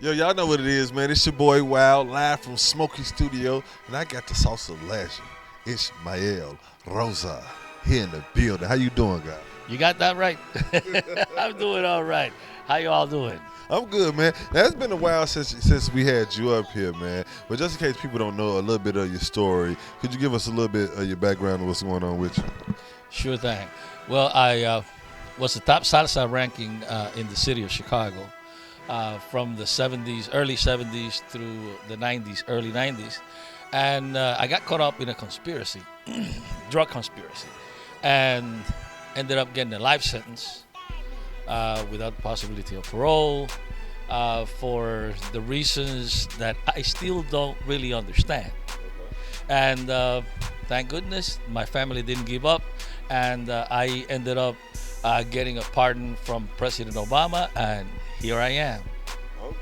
Yo, y'all know what it is, man. It's your boy Wild, live from Smoky Studio, and I got the salsa legend, Ismael Rosa, here in the building. How you doing, guys? You got that right. I'm doing all right. How you all doing? I'm good, man. Now, it's been a while since we had you up here, man. But just in case people don't know a little bit of your story, could you give us a little bit of your background and what's going on with you? Sure thing. Well, I was the top salsa ranking in the city of Chicago from the 70s, early 70s through the 90s, early 90s. And I got caught up in a conspiracy, drug conspiracy, and ended up getting a life sentence without the possibility of parole for the reasons that I still don't really understand. And thank goodness my family didn't give up, and I ended up getting a pardon from President Obama, and here I am.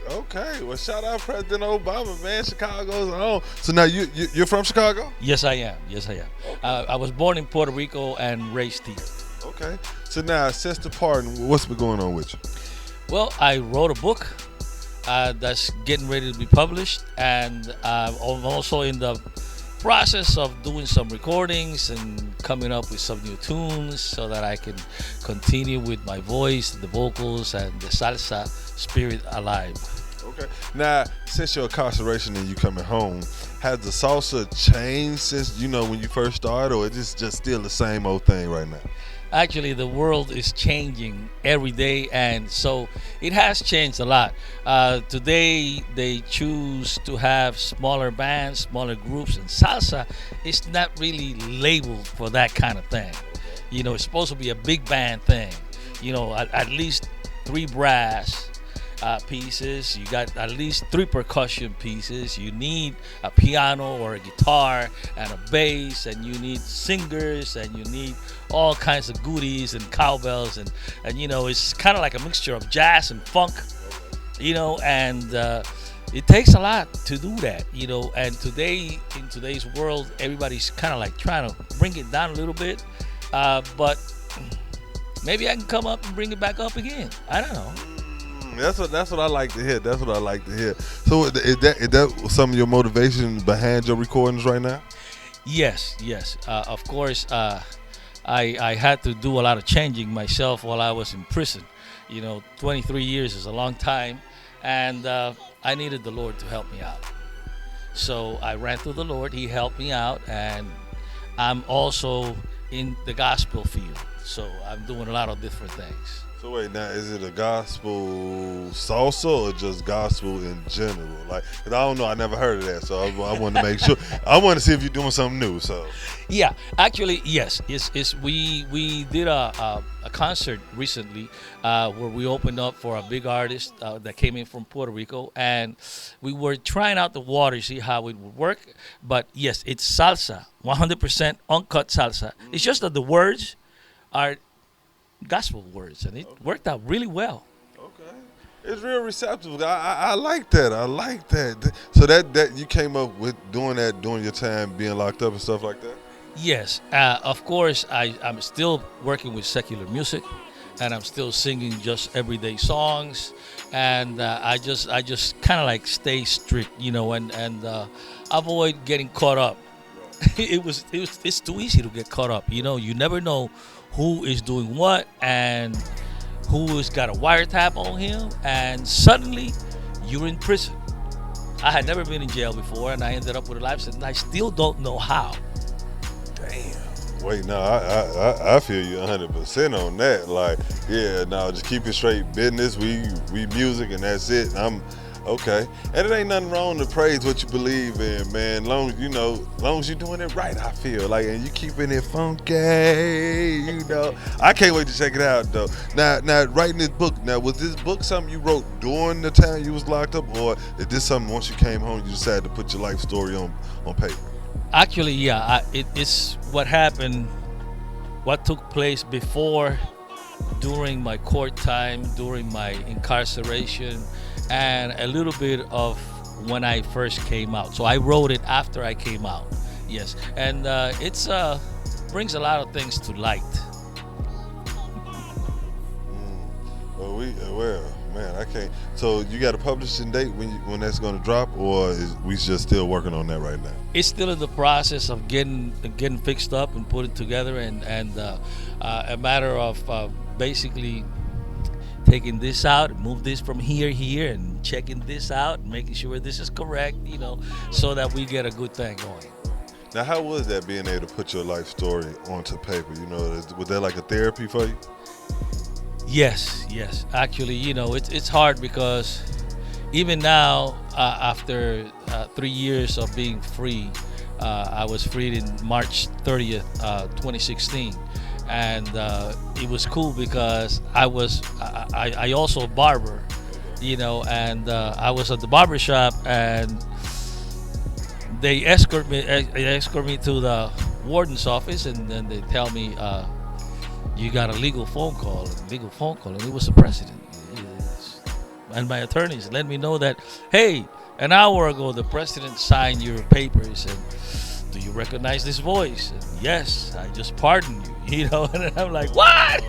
Okay, well, shout out President Obama, man. Chicago's home. So now you're from Chicago? Yes, I am. Yes, I am. I was born in Puerto Rico and raised here. Okay. So now, since the pardon, what's been going on with you? Well, I wrote a book that's getting ready to be published, and I'm also in the process of doing some recordings and coming up with some new tunes so that I can continue with my voice, the vocals, and the salsa spirit alive. Okay. Now, since your incarceration and you coming home, has the salsa changed since, when you first started, or is it just still the same old thing right now? Actually, the world is changing every day, and so it has changed a lot. Today, they choose to have smaller bands, smaller groups, and salsa is not really labeled for that kind of thing. It's supposed to be a big band thing. At least 3 brass pieces. You got at least 3 percussion pieces. You need a piano or a guitar and a bass, and you need singers, and you need all kinds of goodies and cowbells, and it's kind of like a mixture of jazz and funk, and it takes a lot to do that, and today, in today's world, everybody's kind of like trying to bring it down a little bit, but maybe I can come up and bring it back up again. I don't know. That's what I like to hear. That's what I like to hear. So is that some of your motivation behind your recordings right now? Yes. Of course, I had to do a lot of changing myself while I was in prison. 23 years is a long time, and I needed the Lord to help me out. So I ran to the Lord. He helped me out, and I'm also in the gospel field. So I'm doing a lot of different things. So wait, now is it a gospel salsa or just gospel in general? Like, 'cause I don't know, I never heard of that, so I wanted to make sure. I want to see if you're doing something new. So yeah, actually, yes. We did a concert recently where we opened up for a big artist that came in from Puerto Rico, and we were trying out the water, see how it would work. But yes, it's salsa, 100% uncut salsa. It's just that the words are gospel words, and it worked out really well. okay, it's real receptive. I like that. I like that. So that you came up with doing that during your time being locked up and stuff like that. Yes, of course, I'm still working with secular music, and I'm still singing just everyday songs, and I just kind of like stay strict, and avoid getting caught up. It's too easy to get caught up. You never know who is doing what and who has got a wiretap on him, and suddenly you're in prison. I had never been in jail before, and I ended up with a life sentence. I still don't know how. Damn. Wait, no, I feel you 100% on that. Like, yeah, no, just keep it straight business. We music, and that's it. I'm okay, and it ain't nothing wrong to praise what you believe in, man. Long as you're doing it right, I feel like, and you keeping it funky. I can't wait to check it out though. Now, writing this book. Now, was this book something you wrote during the time you was locked up, or is this something once you came home you decided to put your life story on paper? Actually, yeah, it's what happened, what took place before, during my court time, during my incarceration, and a little bit of when I first came out. So I wrote it after I came out. Yes, and it's brings a lot of things to light. Well, man, I can't. So you got a publishing date when that's going to drop, or is we just still working on that right now? It's still in the process of getting fixed up and put it together, and a matter of basically taking this out, move this from here, and checking this out, and making sure this is correct, so that we get a good thing going. Now, how was that being able to put your life story onto paper? Was that like a therapy for you? Yes, yes. Actually, it's hard because even now, after 3 years of being free, I was freed in March 30th, 2016, and it was cool because I also a barber, and I was at the barber shop, and they escort me to the warden's office, and then they tell me, you got a legal phone call, and it was the president. And my attorneys let me know that, hey, an hour ago the president signed your papers, and do you recognize this voice? And yes, I just pardoned you, and I'm like, what?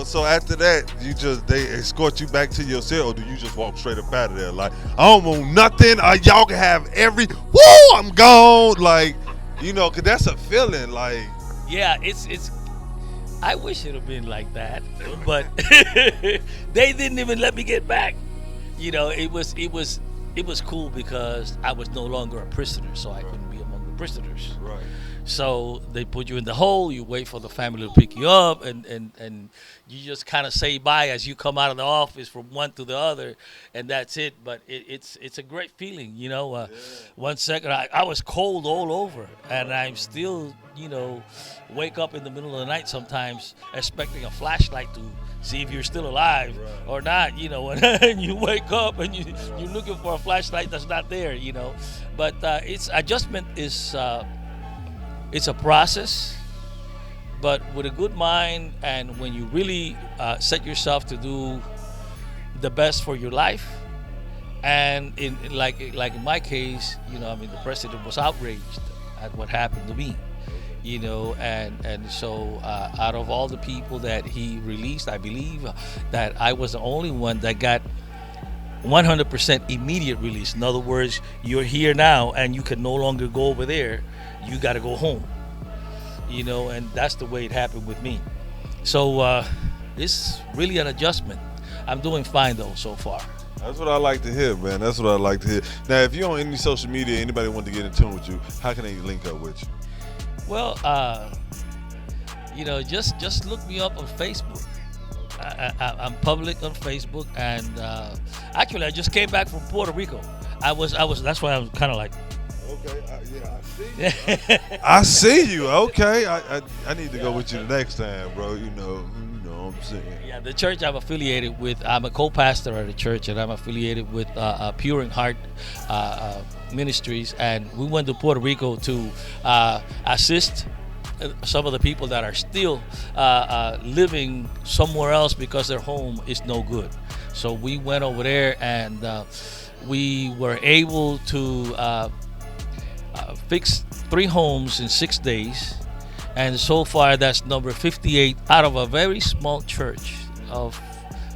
So after that, they escort you back to your cell, or do you just walk straight up out of there? Like, I don't want nothing. Y'all can have I'm gone. Like, cause that's a feeling. Like, yeah, it's. I wish it had been like that, but they didn't even let me get back. It was cool because I was no longer a prisoner, so I couldn't be among the prisoners. right. So they put you in the hole. You wait for the family to pick you up, and you just kind of say bye as you come out of the office from one to the other, and that's it. But it's a great feeling, Yeah. 1 second I was cold all over, and I'm still wake up in the middle of the night sometimes expecting a flashlight to see if you're still alive or not, and you wake up and you're looking for a flashlight that's not there, But it's adjustment is. It's a process, but with a good mind, and when you really set yourself to do the best for your life, and like in my case, the president was outraged at what happened to me, and so out of all the people that he released, I believe that I was the only one that got 100% immediate release. In other words, you're here now and you can no longer go over there. You got to go home, and that's the way it happened with me. So it's really an adjustment. I'm doing fine though so far. That's what I like to hear, man. That's what I like to hear. Now, if you're on any social media, anybody want to get in tune with you, how can they link up with you? Well, just look me up on Facebook. I'm public on Facebook, and actually, I just came back from Puerto Rico. I was. That's why I was kind of like. Okay, I see you. I see you. Okay, I need to go with you the next time, bro. You know what I'm saying. Yeah, the church I'm affiliated with. I'm a co-pastor at the church, and I'm affiliated with Pure in Heart Ministries, and we went to Puerto Rico to assist some of the people that are still living somewhere else because their home is no good. So we went over there, and we were able to fix 3 homes in 6 days, and so far that's number 58 out of a very small church of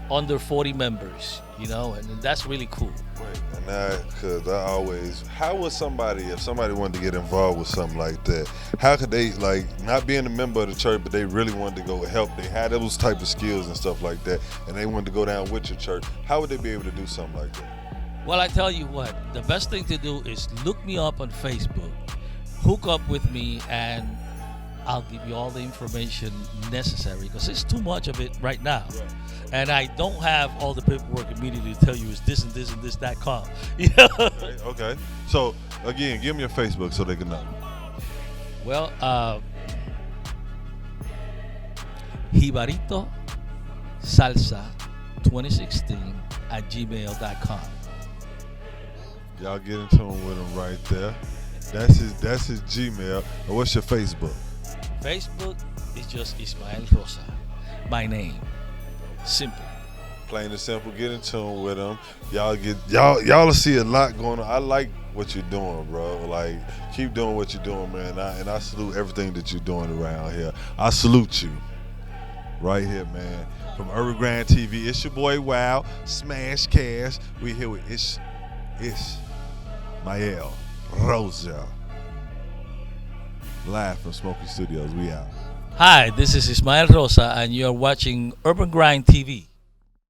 under 40 members, and that's really cool. Right, and because how would if somebody wanted to get involved with something like that, how could they, like, not being a member of the church, but they really wanted to go help, they had those type of skills and stuff like that, and they wanted to go down with your church, how would they be able to do something like that? Well, I tell you what, the best thing to do is look me up on Facebook, hook up with me, and I'll give you all the information necessary, because it's too much of it right now. Right. And I don't have all the paperwork immediately to tell you it's this and this and this.com. Okay. So, again, give me your Facebook so they can know. Well, Jibarito Salsa 2016 at gmail.com. Y'all get in tune with him right there. That's his Gmail. And what's your Facebook? Facebook is just Ismael Rosa, my name. Simple. Plain and simple. Get in tune with him. Y'all will see a lot going on. I like what you're doing, bro. Like, keep doing what you're doing, man. And I salute everything that you're doing around here. I salute you right here, man. From Urban Grind TV, it's your boy Wow, Smash Cash. We here with Ismael Rosa. Live from Smoky Studios. We out. Hi, this is Ismael Rosa, and you're watching Urban Grind TV.